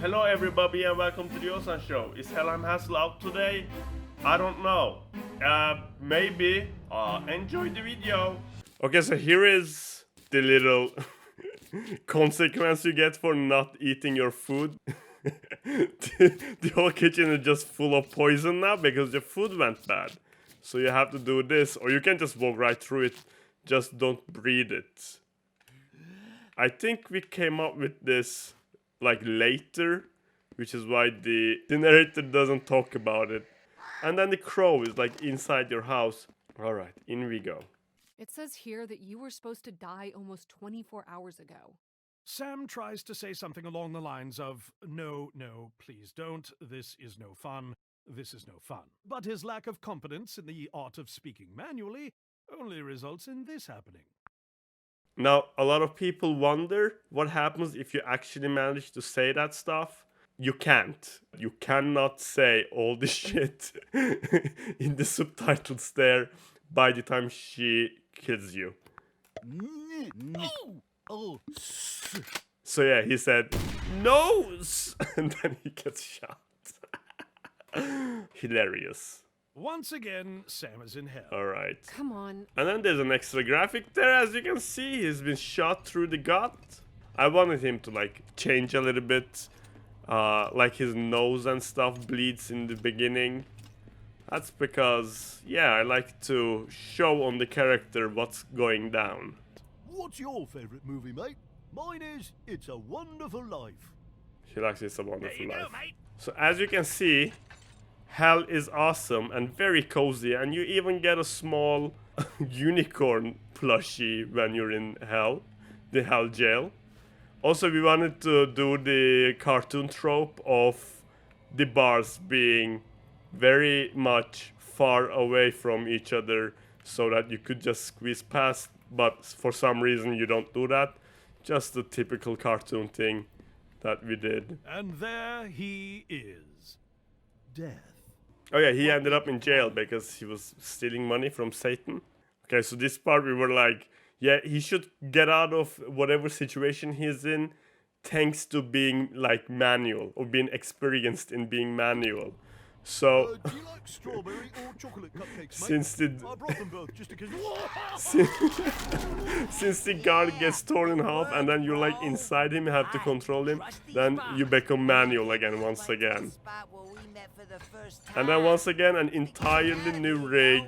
Hello everybody and welcome to the Ozan show. Is Helheim Hassle out today? I don't know. Maybe. Enjoy the video. Okay, so here is the little consequence you get for not eating your food. the whole kitchen is just full of poison now because your food went bad. So you have to do this, or you can just walk right through it. Just don't breathe it. I think we came up with this like later, which is why the narrator doesn't talk about it. And then the crow is like inside your house. Alright, in we go. It says here that you were supposed to die almost 24 hours ago. Sam tries to say something along the lines of, no, please don't, this is no fun, this is no fun. But his lack of competence in the art of speaking manually only results in this happening. Now, a lot of people wonder what happens if you actually manage to say that stuff. You can't. You cannot say all the shit in the subtitles there by the time she kills you. So yeah, he said, "Nose!" and then he gets shot. Hilarious. Once again, Sam is in hell. Alright. Come on. And then there's an extra graphic there, as you can see. He's been shot through the gut. I wanted him to like change a little bit. Like his nose and stuff bleeds in the beginning. That's because, yeah, I like to show on the character what's going down. What's your favourite movie, mate? Mine is It's a Wonderful Life. He likes It's a Wonderful Life. Go, mate. So as you can see, hell is awesome and very cozy, and you even get a small unicorn plushie when you're in hell, the hell jail. Also, we wanted to do the cartoon trope of the bars being very much far away from each other so that you could just squeeze past, but for some reason you don't do that. Just the typical cartoon thing that we did. And there he is. Death. Oh yeah, he ended up in jail because he was stealing money from Satan. Okay, so this part we were like, yeah, he should get out of whatever situation he's in thanks to being like manual or being experienced in being manual. So Do you like strawberry or chocolate cupcakes, mate? since the I brought them both just in case. since the guard gets torn in half and then you're like inside him, you have to control him, then you become manual again once again. And then once again an entirely new rig,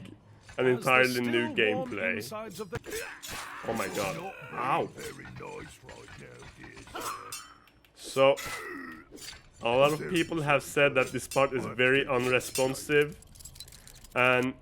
an entirely new gameplay. Oh my god. Ow. Very nice right now, dear. So a lot of people have said that this part is very unresponsive, and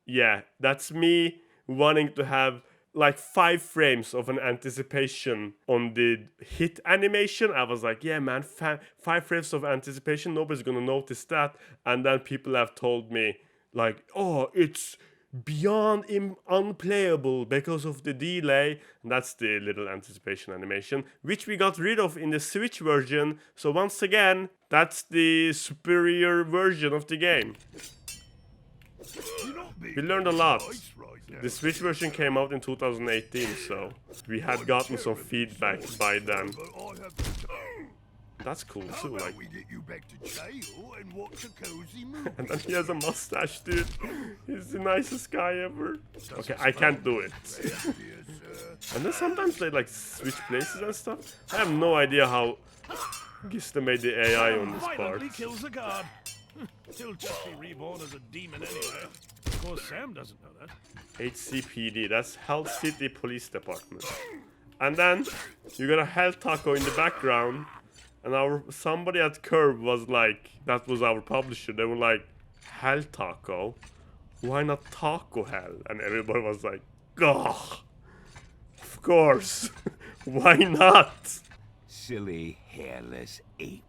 yeah, that's me wanting to have like 5 frames of an anticipation on the hit animation. I was like, yeah man, 5 frames of anticipation, nobody's gonna notice that. And then people have told me like, oh, it's beyond unplayable because of the delay. And that's the little anticipation animation, which we got rid of in the Switch version. So once again, that's the superior version of the game. We learned a lot. The Switch version came out in 2018, so we had gotten some feedback by then. That's cool too, like. We get you back to jail and watch a cozy movie. And then he has a mustache, dude. He's the nicest guy ever. Okay, I can't do it. And then sometimes they like switch places and stuff. I have no idea how Gista made the AI on this part. Violently kills a guard. He'll just be reborn as a demon anyway. Of course, Sam doesn't know that. HCPD, that's Hell City Police Department. And then you got a Hell Taco in the background. And somebody at Curve was like, that was our publisher, they were like, Hell Taco? Why not Taco Hell? And everybody was like, ugh, of course, why not? Silly, hairless ape.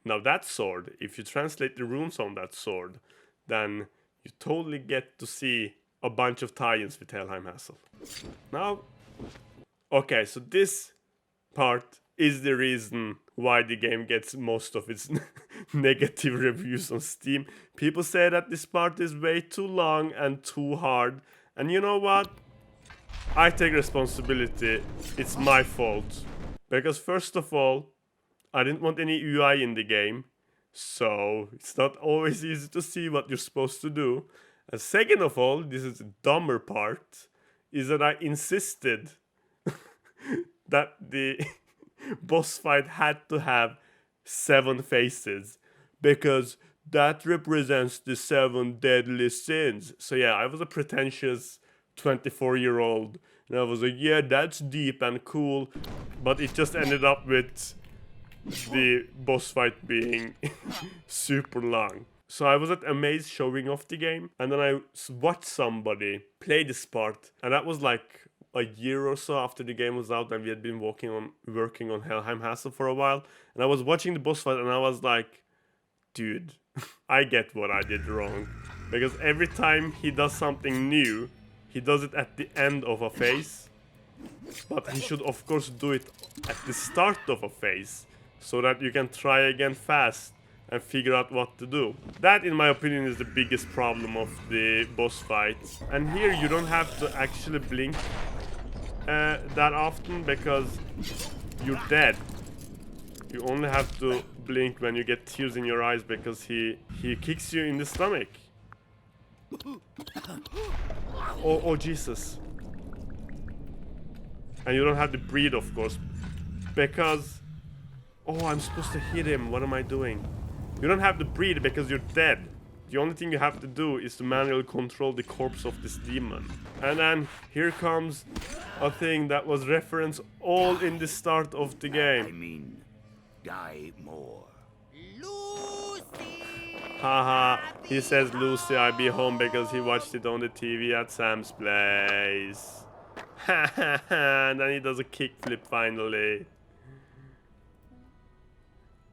Now that sword, if you translate the runes on that sword, then you totally get to see a bunch of tie-ins with Helheim Hassle. Now, okay, so this part is the reason why the game gets most of its negative reviews on Steam. People say that this part is way too long and too hard. And you know what? I take responsibility. It's my fault. Because first of all, I didn't want any UI in the game, so it's not always easy to see what you're supposed to do. And second of all, this is the dumber part, is that I insisted that the boss fight had to have 7 phases because that represents the 7 deadly sins. So yeah, I was a pretentious 24-year-old, and I was like, yeah, that's deep and cool, but it just ended up with the boss fight being super long. So I was at Amaze showing off the game, and then I watched somebody play this part, and that was like a year or so after the game was out, and we had been working on Helheim Hassle for a while, and I was watching the boss fight, and I was like, dude, I get what I did wrong, because every time he does something new, he does it at the end of a phase, but he should of course do it at the start of a phase, so that you can try again fast and figure out what to do. That, in my opinion, is the biggest problem of the boss fight. And here you don't have to actually blink that often because you're dead. You only have to blink when you get tears in your eyes because he kicks you in the stomach. Oh Jesus. And you don't have to breathe, of course, because... Oh, I'm supposed to hit him. What am I doing? You don't have to breathe because you're dead. The only thing you have to do is to manually control the corpse of this demon. And then here comes a thing that was referenced all in the start of the I game. mean, die more. Haha, he says Lucy, I be home because he watched it on the TV at Sam's place. And then he does a kickflip finally.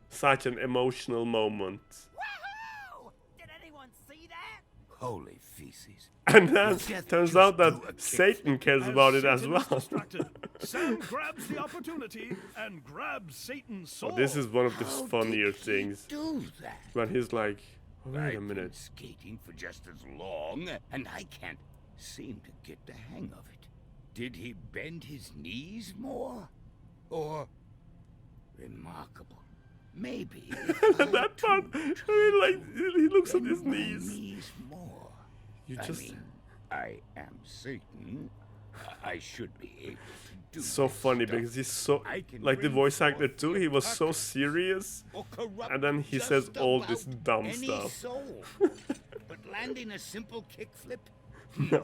Such an emotional moment. Woohoo! Did anyone see that? Holy feces. And then Death turns just out do a that kickflip. Satan cares about it as Satan is well. distracted, Sam grabs the opportunity and grabs Satan's So sword. this is one of the How funnier did he things. do that? When he's like, oh, wait a I've been minute. skating for just as long, and I can't seem to get the hang of it. Did he bend his knees more? Or remarkable? Maybe. That part, I mean, like, he looks at his Bend my knees. knees more. You I just... mean, I am Satan. I should be able to do So this funny stuff. because he's so... I can Like the bring voice actor forth too, the he was so carcass serious. or corrupt And then he just says all this about dumb any stuff. soul. But landing a simple kickflip? No,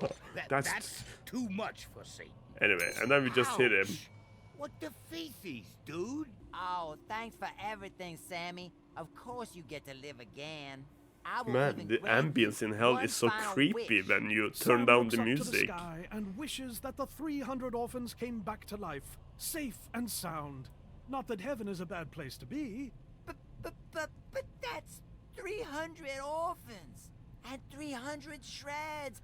That's that's... too much for Satan. Anyway, and then we just hit him. Ouch. What the feces, dude? Oh, thanks for everything, Sammy. Of course you get to live again. I will Man, even the grant you ambience in hell one is so final creepy wish. when you turn Sam down looks the up to music. sky and wishes that the 300 orphans came back to life, safe and sound. Not that heaven is a bad place to be. But that's 300 orphans and 300 shreds.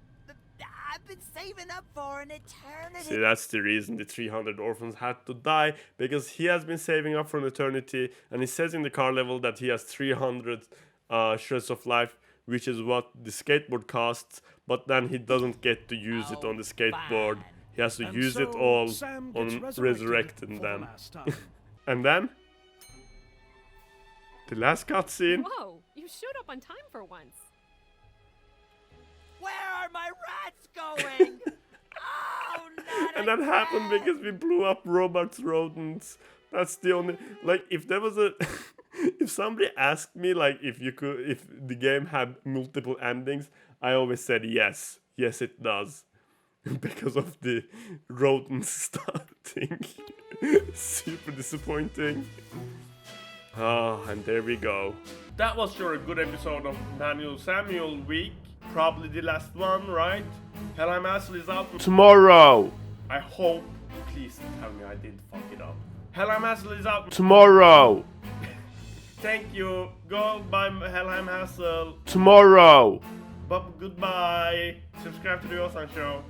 I've been saving up for an eternity. See, that's the reason the 300 orphans had to die, because he has been saving up for an eternity, and he says in the car level that he has 300 shreds of life, which is what the skateboard costs, but then he doesn't get to use it on the skateboard. fine. He has to And use it so all Sam gets on resurrected resurrecting for the them. last time. And then the last cutscene. Whoa, you showed up on time for once. Where are my rats going? Oh, not And that happened again. because we blew up robots, rodents. That's the only, like, if there was a if somebody asked me like if the game had multiple endings, I always said yes it does. Because of the rodents starting. Super disappointing. Ah, and there we go. That was sure a good episode of Manuel Samuel Week. Probably the last one, right? Helheim Hassle is out tomorrow. I hope. Please tell me I didn't fuck it up. Helheim Hassle is out tomorrow. Thank you. Go buy Helheim Hassle tomorrow. But goodbye. Subscribe to the Ozan show.